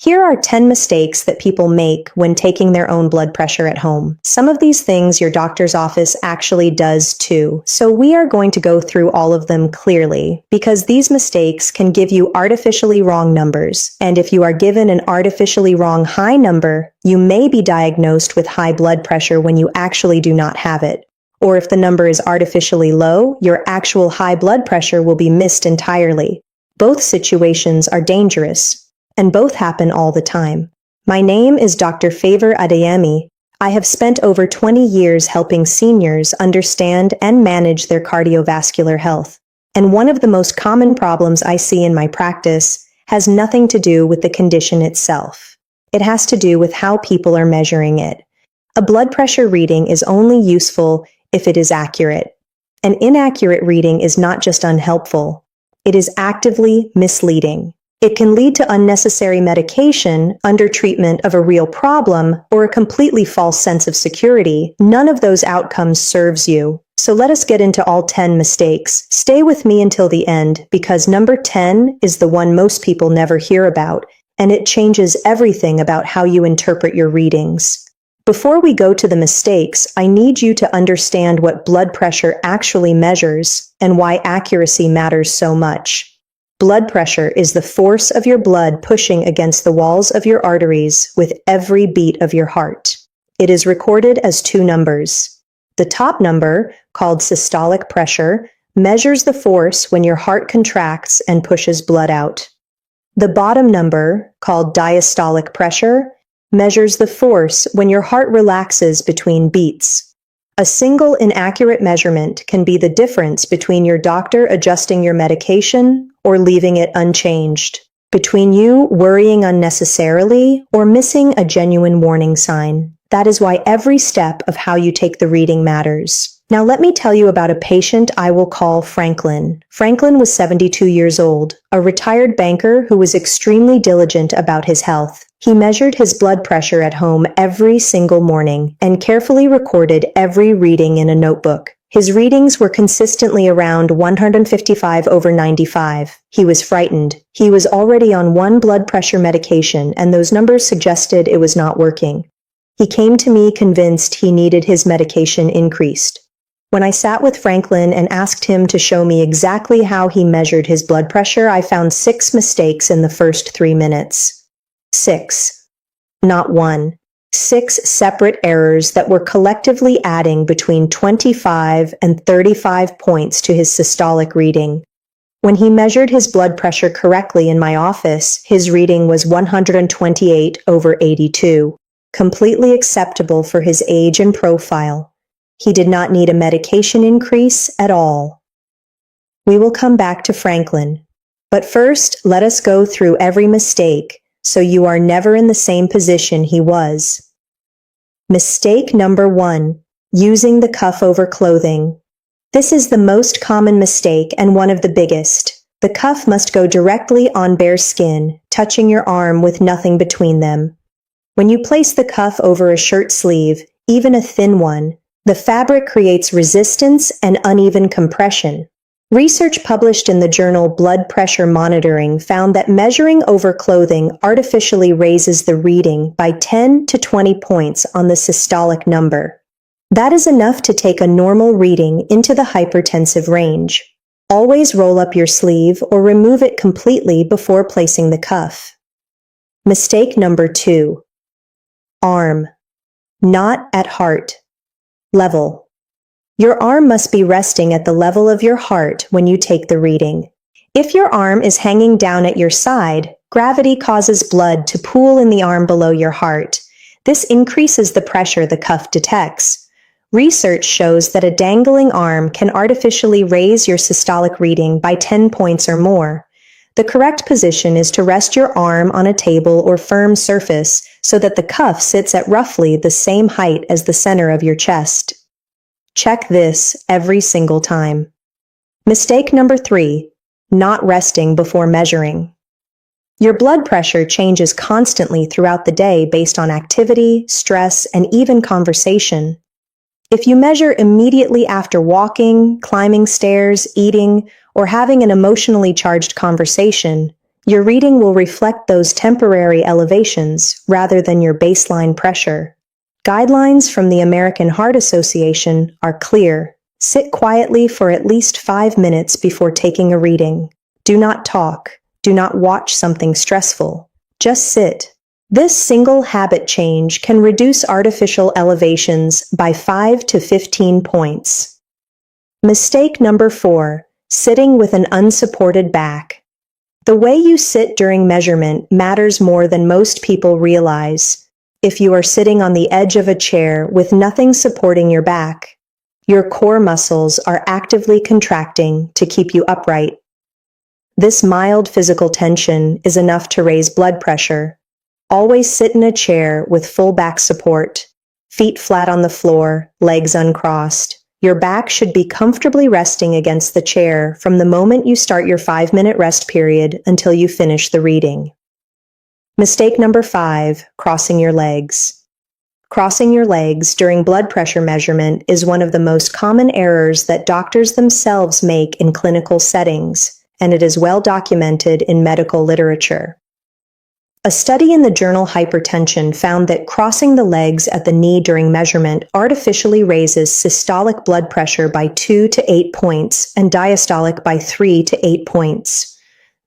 Here are 10 mistakes that people make when taking their own blood pressure at home. Some of these things your doctor's office actually does too, so we are going to go through all of them clearly, because these mistakes can give you artificially wrong numbers, and if you are given an artificially wrong high number, you may be diagnosed with high blood pressure when you actually do not have it. Or if the number is artificially low, your actual high blood pressure will be missed entirely. Both situations are dangerous, and both happen all the time. My name is Dr. Favor Adeyemi. I have spent over 20 years helping seniors understand and manage their cardiovascular health. And one of the most common problems I see in my practice has nothing to do with the condition itself. It has to do with how people are measuring it. A blood pressure reading is only useful if it is accurate. An inaccurate reading is not just unhelpful, it is actively misleading. It can lead to unnecessary medication, under-treatment of a real problem, or a completely false sense of security. None of those outcomes serves you. So let us get into all 10 mistakes. Stay with me until the end, because number 10 is the one most people never hear about, and it changes everything about how you interpret your readings. Before we go to the mistakes, I need you to understand what blood pressure actually measures and why accuracy matters so much. Blood pressure is the force of your blood pushing against the walls of your arteries with every beat of your heart. It is recorded as two numbers. The top number, called systolic pressure, measures the force when your heart contracts and pushes blood out. The bottom number, called diastolic pressure, measures the force when your heart relaxes between beats. A single inaccurate measurement can be the difference between your doctor adjusting your medication or leaving it unchanged, between you worrying unnecessarily or missing a genuine warning sign. That is why every step of how you take the reading matters. Now let me tell you about a patient I will call Franklin. Franklin was 72 years old, a retired banker who was extremely diligent about his health. He measured his blood pressure at home every single morning and carefully recorded every reading in a notebook. His readings were consistently around 155/95. He was frightened. He was already on one blood pressure medication, and those numbers suggested it was not working. He came to me convinced he needed his medication increased. When I sat with Franklin and asked him to show me exactly how he measured his blood pressure, I found 6 mistakes in the first 3 minutes. 6. Not 1. 6 separate errors that were collectively adding between 25 and 35 points to his systolic reading. When he measured his blood pressure correctly in my office, his reading was 128/82, completely acceptable for his age and profile. He did not need a medication increase at all. We will come back to Franklin, but first let us go through every mistake so you are never in the same position he was. Mistake number 1, using the cuff over clothing. This is the most common mistake and one of the biggest. The cuff must go directly on bare skin, touching your arm with nothing between them. When you place the cuff over a shirt sleeve, even a thin one, the fabric creates resistance and uneven compression. Research published in the journal Blood Pressure Monitoring found that measuring over clothing artificially raises the reading by 10 to 20 points on the systolic number. That is enough to take a normal reading into the hypertensive range. Always roll up your sleeve or remove it completely before placing the cuff. Mistake number 2. Arm. Not at heart level. Your arm must be resting at the level of your heart when you take the reading. If your arm is hanging down at your side, gravity causes blood to pool in the arm below your heart. This increases the pressure the cuff detects. Research shows that a dangling arm can artificially raise your systolic reading by 10 points or more. The correct position is to rest your arm on a table or firm surface so that the cuff sits at roughly the same height as the center of your chest. Check this every single time. Mistake number 3, not resting before measuring. Your blood pressure changes constantly throughout the day based on activity, stress, and even conversation. If you measure immediately after walking, climbing stairs, eating, or having an emotionally charged conversation, Your reading will reflect those temporary elevations rather than your baseline pressure. Guidelines from the American Heart Association are clear. Sit quietly for at least 5 minutes before taking a reading. Do not talk. Do not watch something stressful. Just sit. This single habit change can reduce artificial elevations by 5 to 15 points. Mistake number 4, sitting with an unsupported back. The way you sit during measurement matters more than most people realize. If you are sitting on the edge of a chair with nothing supporting your back, your core muscles are actively contracting to keep you upright. This mild physical tension is enough to raise blood pressure. Always sit in a chair with full back support, feet flat on the floor, legs uncrossed. Your back should be comfortably resting against the chair from the moment you start your 5-minute rest period until you finish the reading. Mistake number 5, crossing your legs. Crossing your legs during blood pressure measurement is one of the most common errors that doctors themselves make in clinical settings, and it is well documented in medical literature. A study in the journal Hypertension found that crossing the legs at the knee during measurement artificially raises systolic blood pressure by 2 to 8 points and diastolic by 3 to 8 points.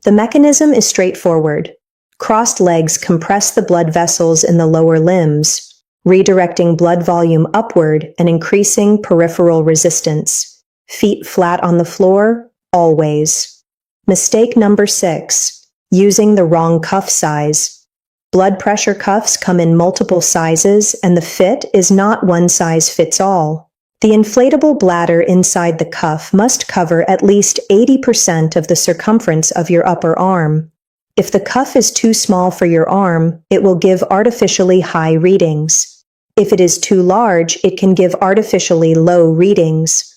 The mechanism is straightforward. Crossed legs compress the blood vessels in the lower limbs, redirecting blood volume upward and increasing peripheral resistance. Feet flat on the floor, always. Mistake number 6, using the wrong cuff size. Blood pressure cuffs come in multiple sizes, and the fit is not one size fits all. The inflatable bladder inside the cuff must cover at least 80% of the circumference of your upper arm. If the cuff is too small for your arm, it will give artificially high readings. If it is too large, it can give artificially low readings.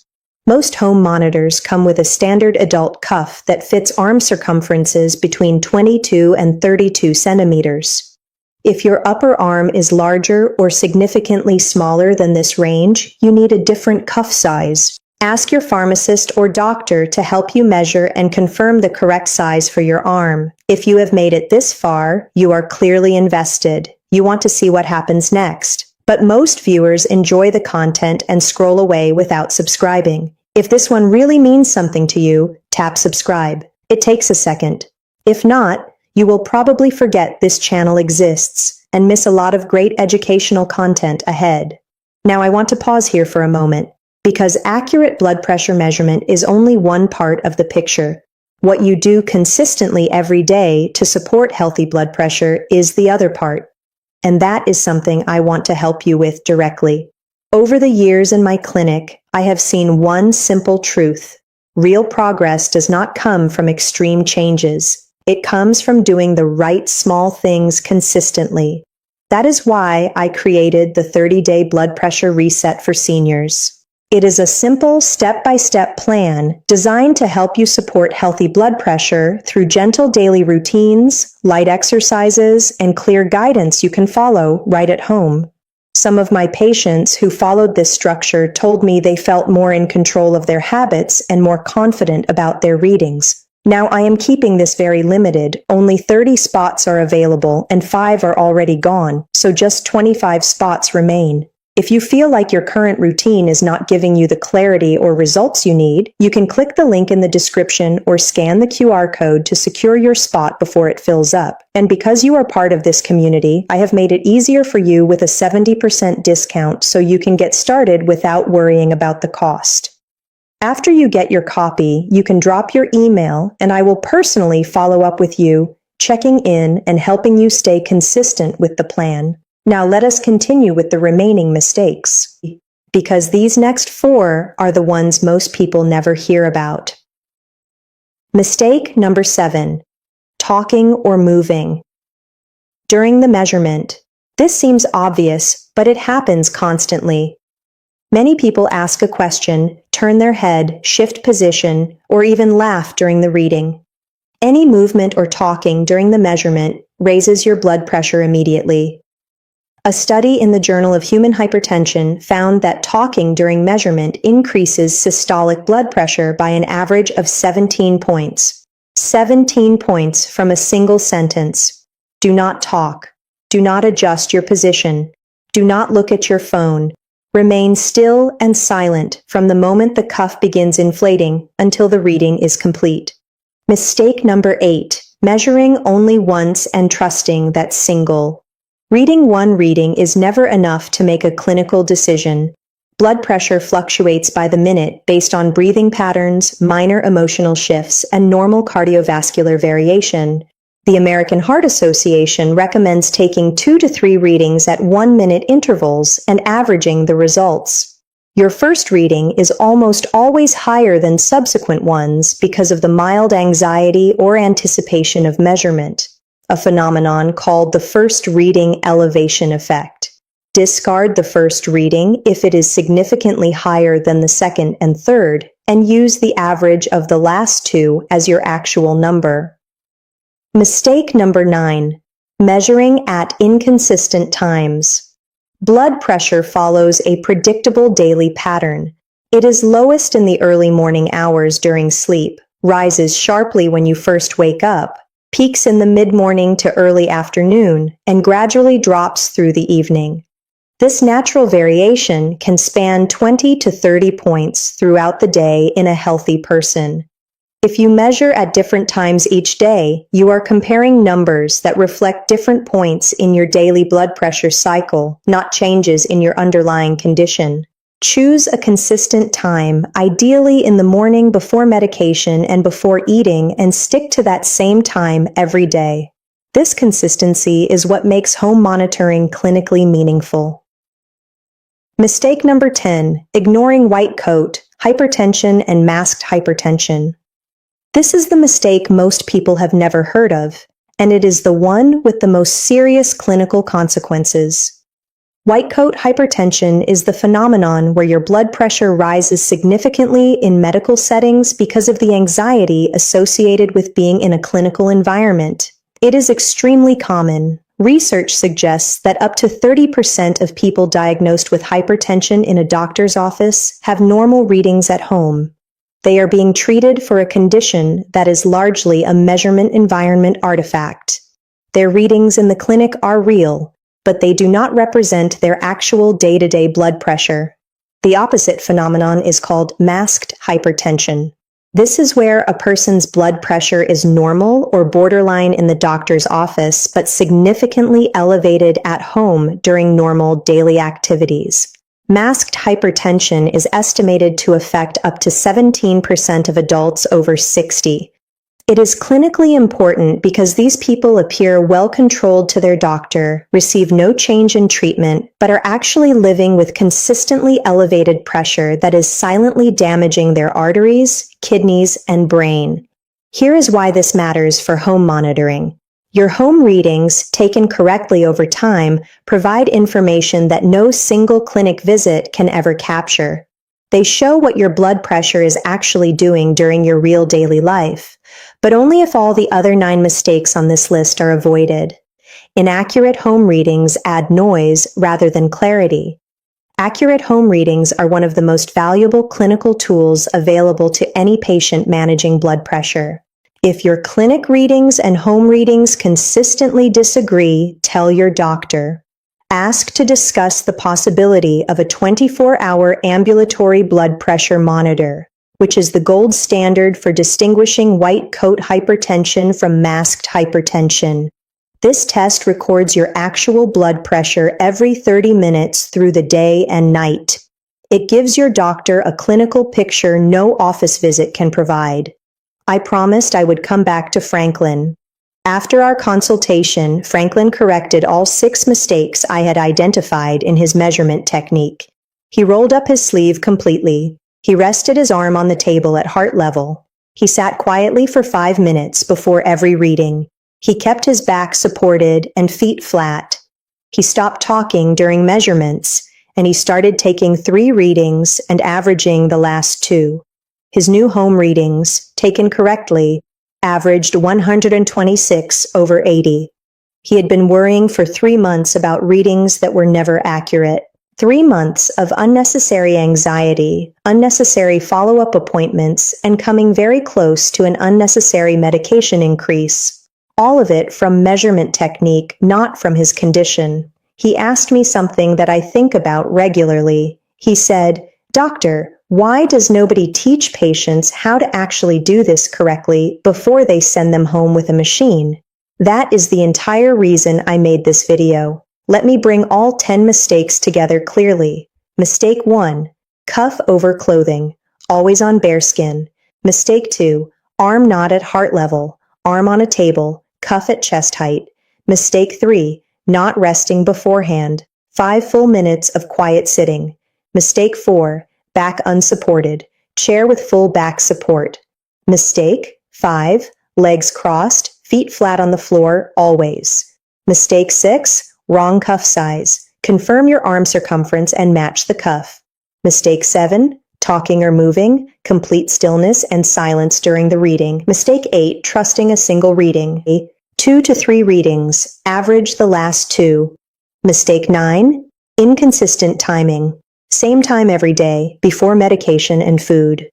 Most home monitors come with a standard adult cuff that fits arm circumferences between 22 and 32 centimeters. If your upper arm is larger or significantly smaller than this range, you need a different cuff size. Ask your pharmacist or doctor to help you measure and confirm the correct size for your arm. If you have made it this far, you are clearly invested. You want to see what happens next. But most viewers enjoy the content and scroll away without subscribing. If this one really means something to you, tap subscribe. It takes a second. If not, you will probably forget this channel exists and miss a lot of great educational content ahead. Now I want to pause here for a moment, because accurate blood pressure measurement is only one part of the picture. What you do consistently every day to support healthy blood pressure is the other part. And that is something I want to help you with directly. Over the years in my clinic, I have seen one simple truth. Real progress does not come from extreme changes. It comes from doing the right small things consistently. That is why I created the 30-day blood pressure reset for seniors. It is a simple step-by-step plan designed to help you support healthy blood pressure through gentle daily routines, light exercises, and clear guidance you can follow right at home. Some of my patients who followed this structure told me they felt more in control of their habits and more confident about their readings. Now I am keeping this very limited. Only 30 spots are available and 5 are already gone, so just 25 spots remain. If you feel like your current routine is not giving you the clarity or results you need, you can click the link in the description or scan the QR code to secure your spot before it fills up. And because you are part of this community, I have made it easier for you with a 70% discount so you can get started without worrying about the cost. After you get your copy, you can drop your email and I will personally follow up with you, checking in and helping you stay consistent with the plan. Now let us continue with the remaining mistakes, because these next 4 are the ones most people never hear about. Mistake number 7, talking or moving. During the measurement, this seems obvious, but it happens constantly. Many people ask a question, turn their head, shift position, or even laugh during the reading. Any movement or talking during the measurement raises your blood pressure immediately. A study in the Journal of Human Hypertension found that talking during measurement increases systolic blood pressure by an average of 17 points. 17 points from a single sentence. Do not talk. Do not adjust your position. Do not look at your phone. Remain still and silent from the moment the cuff begins inflating until the reading is complete. Mistake number 8. Measuring only once and trusting that single. Reading one reading is never enough to make a clinical decision. Blood pressure fluctuates by the minute based on breathing patterns, minor emotional shifts, and normal cardiovascular variation. The American Heart Association recommends taking 2 to 3 readings at 1-minute intervals and averaging the results. Your first reading is almost always higher than subsequent ones because of the mild anxiety or anticipation of measurement, a phenomenon called the first reading elevation effect. Discard the first reading if it is significantly higher than the second and third, and use the average of the last two as your actual number. Mistake number 9. Measuring at inconsistent times. Blood pressure follows a predictable daily pattern. It is lowest in the early morning hours during sleep, rises sharply when you first wake up, peaks in the mid-morning to early afternoon, and gradually drops through the evening. This natural variation can span 20 to 30 points throughout the day in a healthy person. If you measure at different times each day, you are comparing numbers that reflect different points in your daily blood pressure cycle, not changes in your underlying condition. Choose a consistent time, ideally in the morning before medication and before eating, and stick to that same time every day. This consistency is what makes home monitoring clinically meaningful. Mistake number 10. Ignoring white coat, hypertension, and masked hypertension. This is the mistake most people have never heard of, and it is the one with the most serious clinical consequences. White coat hypertension is the phenomenon where your blood pressure rises significantly in medical settings because of the anxiety associated with being in a clinical environment. It is extremely common. Research suggests that up to 30% of people diagnosed with hypertension in a doctor's office have normal readings at home. They are being treated for a condition that is largely a measurement environment artifact. Their readings in the clinic are real, but they do not represent their actual day-to-day blood pressure. The opposite phenomenon is called masked hypertension. This is where a person's blood pressure is normal or borderline in the doctor's office, but significantly elevated at home during normal daily activities. Masked hypertension is estimated to affect up to 17% of adults over 60. It is clinically important because these people appear well controlled to their doctor, receive no change in treatment, but are actually living with consistently elevated pressure that is silently damaging their arteries, kidneys, and brain. Here is why this matters for home monitoring. Your home readings, taken correctly over time, provide information that no single clinic visit can ever capture. They show what your blood pressure is actually doing during your real daily life, but only if all the other 9 mistakes on this list are avoided. Inaccurate home readings add noise rather than clarity. Accurate home readings are one of the most valuable clinical tools available to any patient managing blood pressure. If your clinic readings and home readings consistently disagree, tell your doctor. Ask to discuss the possibility of a 24-hour ambulatory blood pressure monitor, which is the gold standard for distinguishing white coat hypertension from masked hypertension. This test records your actual blood pressure every 30 minutes through the day and night. It gives your doctor a clinical picture no office visit can provide. I promised I would come back to Franklin. After our consultation, Franklin corrected all 6 mistakes I had identified in his measurement technique. He rolled up his sleeve completely. He rested his arm on the table at heart level. He sat quietly for 5 minutes before every reading. He kept his back supported and feet flat. He stopped talking during measurements, and he started taking 3 readings and averaging the last 2. His new home readings, taken correctly, averaged 126/80. He had been worrying for 3 months about readings that were never accurate. 3 months of unnecessary anxiety, unnecessary follow-up appointments, and coming very close to an unnecessary medication increase. All of it from measurement technique, not from his condition. He asked me something that I think about regularly. He said, "Doctor, why does nobody teach patients how to actually do this correctly before they send them home with a machine?" That is the entire reason I made this video. Let me bring all 10 mistakes together clearly. Mistake 1. Cuff over clothing, always on bare skin. Mistake 2. Arm not at heart level, arm on a table, cuff at chest height. Mistake 3. Not resting beforehand, 5 full minutes of quiet sitting. Mistake 4. Back unsupported, chair with full back support. Mistake 5. Legs crossed, feet flat on the floor, always. Mistake 6. Wrong cuff size. Confirm your arm circumference and match the cuff. Mistake 7. Talking or moving. Complete stillness and silence during the reading. Mistake 8. Trusting a single reading. 2 to 3 readings. Average the last 2. Mistake 9. Inconsistent timing. Same time every day, before medication and food.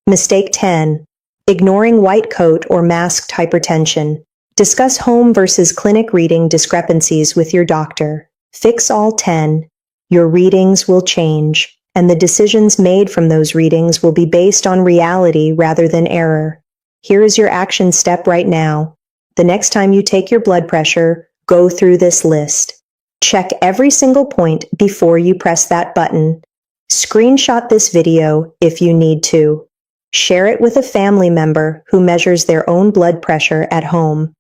Mistake 10. Ignoring white coat or masked hypertension. Discuss home versus clinic reading discrepancies with your doctor. Fix all 10. Your readings will change, and the decisions made from those readings will be based on reality rather than error. Here is your action step right now. The next time you take your blood pressure, go through this list. Check every single point before you press that button. Screenshot this video if you need to. Share it with a family member who measures their own blood pressure at home.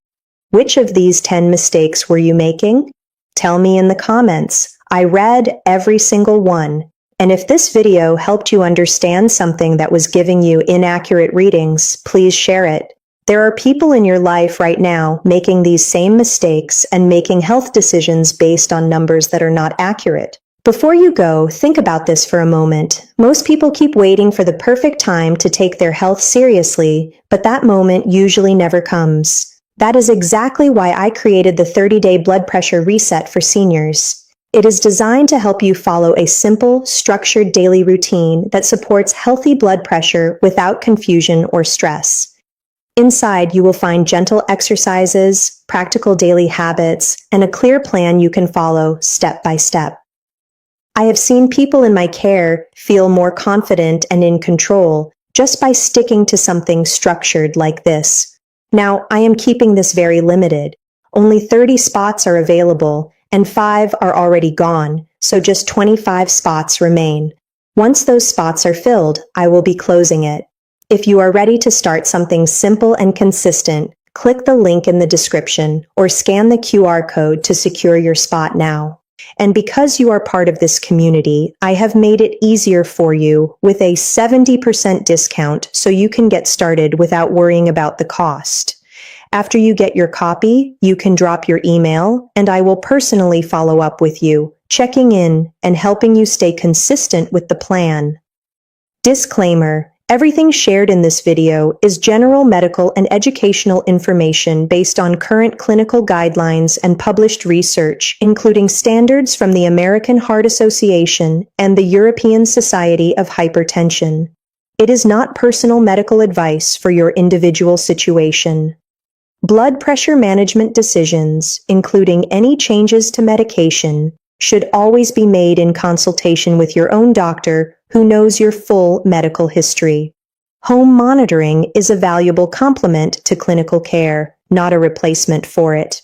Which of these 10 mistakes were you making? Tell me in the comments. I read every single one. And if this video helped you understand something that was giving you inaccurate readings, please share it. There are people in your life right now making these same mistakes and making health decisions based on numbers that are not accurate. Before you go, think about this for a moment. Most people keep waiting for the perfect time to take their health seriously, but that moment usually never comes. That is exactly why I created the 30-day blood pressure reset for seniors. It is designed to help you follow a simple, structured daily routine that supports healthy blood pressure without confusion or stress. Inside, you will find gentle exercises, practical daily habits, and a clear plan you can follow step by step. I have seen people in my care feel more confident and in control just by sticking to something structured like this. Now, I am keeping this very limited. Only 30 spots are available, and 5 are already gone, so just 25 spots remain. Once those spots are filled, I will be closing it. If you are ready to start something simple and consistent, click the link in the description or scan the QR code to secure your spot now. And because you are part of this community, I have made it easier for you with a 70% discount so you can get started without worrying about the cost. After you get your copy, you can drop your email, and I will personally follow up with you, checking in and helping you stay consistent with the plan. Disclaimer: everything shared in this video is general medical and educational information based on current clinical guidelines and published research, including standards from the American Heart Association and the European Society of Hypertension. It is not personal medical advice for your individual situation. Blood pressure management decisions, including any changes to medication, should always be made in consultation with your own doctor who knows your full medical history. Home monitoring is a valuable complement to clinical care, not a replacement for it.